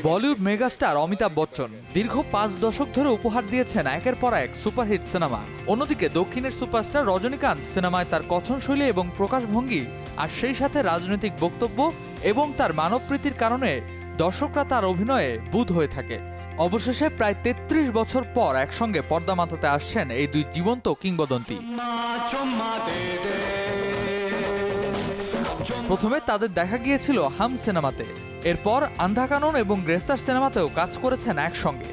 Bollywood megastar Amitabh Bachchan দীর্ঘ 5 দশক ধরে উপহার দিয়েছেন একের পর এক সুপারহিট সিনেমা। অন্যদিকে দক্ষিণের সুপারস্টার রজনীকান্ত সিনেমায় তার কথনশৈলী এবং প্রকাশভঙ্গি আর সেই সাথে রাজনৈতিক বক্তব্য এবং তার মানবপ্রীতির কারণে দর্শকরা তার অভিনয়ে বুঁদ হয়ে থাকে। অবশেষে প্রায় 33 বছর পর একসঙ্গে পর্দা মাতাতে আসছেন এই দুই জীবন্ত কিংবদন্তি। প্রথমে তাদের দেখা গিয়েছিল হাম সিনেমাতে, এরপর আন্ধা কানুন এবং গ্রেফতার সিনেমাতেও কাজ করেছেন একসঙ্গে।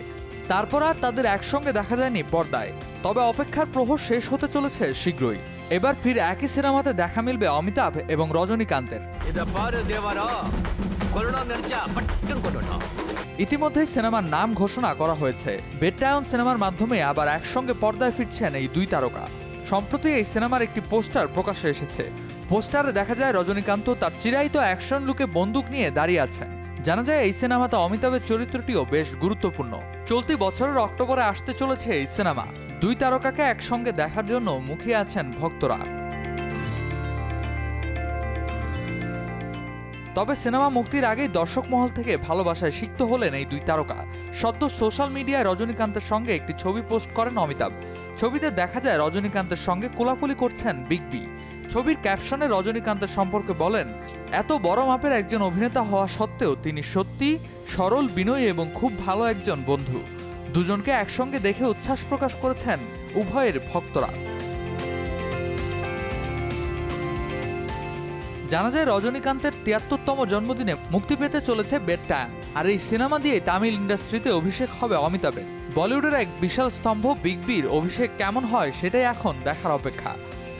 তারপর আর তাদের একসঙ্গে দেখা যায়নি পর্দায়। তবে অপেক্ষার প্রহর শেষ হতে চলেছে শীঘ্রই। এবার ফির একই সিনেমাতে দেখা মিলবে অমিতাভ এবং রজনীকান্তের। ইতিমধ্যেই সিনেমার নাম ঘোষণা করা হয়েছে। বেটায়ন সিনেমার মাধ্যমে আবার একসঙ্গে পর্দায় ফিরছেন এই দুই তারকা। সম্প্রতি এই সিনেমার একটি পোস্টার প্রকাশ্যে এসেছে। পোস্টারে দেখা যায় রজনীকান্ত তার চিরায়ত অ্যাকশন লুকে বন্দুক নিয়ে দাঁড়িয়ে আছেন। জানা যায় এই সিনেমাতে অমিতাভের চরিত্রটিও বেশ গুরুত্বপূর্ণ। চলতি বছরের অক্টোবরে আসতে চলেছে এই সিনেমা। দুই তারকাকে একসঙ্গে দেখার জন্য মুখিয়ে আছেন ভক্তরা। তবে সিনেমা মুক্তির আগেই দর্শক মহল থেকে ভালোবাসায় সিক্ত হলেন এই দুই তারকা। সদ্য সোশ্যাল মিডিয়ায় রজনীকান্তের সঙ্গে একটি ছবি পোস্ট করেন অমিতাভ। ছবিতে দেখা যায় রজনীকান্তের সঙ্গে কোলাকুলি করছেন বিগ বি। ছবির ক্যাপশনে রজনীকান্তের সম্পর্কে বলেন, এত বড় মাপের একজন অভিনেতা হওয়া সত্ত্বেও তিনি সত্যি সরল, বিনয়ী এবং খুব ভালো একজন বন্ধু। দুজনকে একসঙ্গে দেখে উচ্ছ্বাস প্রকাশ করেছেন উভয়ের ভক্তরা। জানা যায় রজনীকান্তের 73তম জন্মদিনে মুক্তি পেতে চলেছে বেটায়ন। আর এই সিনেমা দিয়ে তামিল ইন্ডাস্ট্রিতে অভিষেক হবে অমিতাভের। বলিউডের এক বিশাল স্তম্ভ বিগ বির অভিষেক কেমন হয় সেটাই এখন দেখার অপেক্ষা।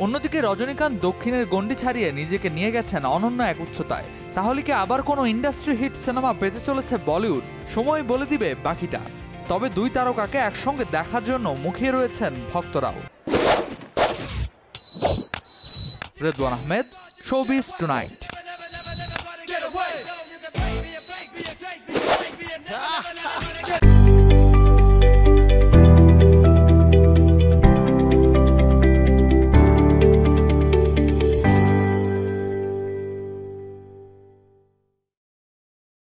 অন্যদিকে রজনীকান্ত দক্ষিণের গণ্ডি ছাড়িয়ে নিজেকে নিয়ে গেছেন অনন্য এক উচ্চতায়। তাহলে কি আবার কোনো ইন্ডাস্ট্রি হিট সিনেমা পেতে চলেছে বলিউড? সময় বলে দিবে বাকিটা। তবে দুই তারকাকে একসঙ্গে দেখার জন্য মুখিয়ে রয়েছেন ভক্তরাও। Redwan Ahmed, showbiz tonight.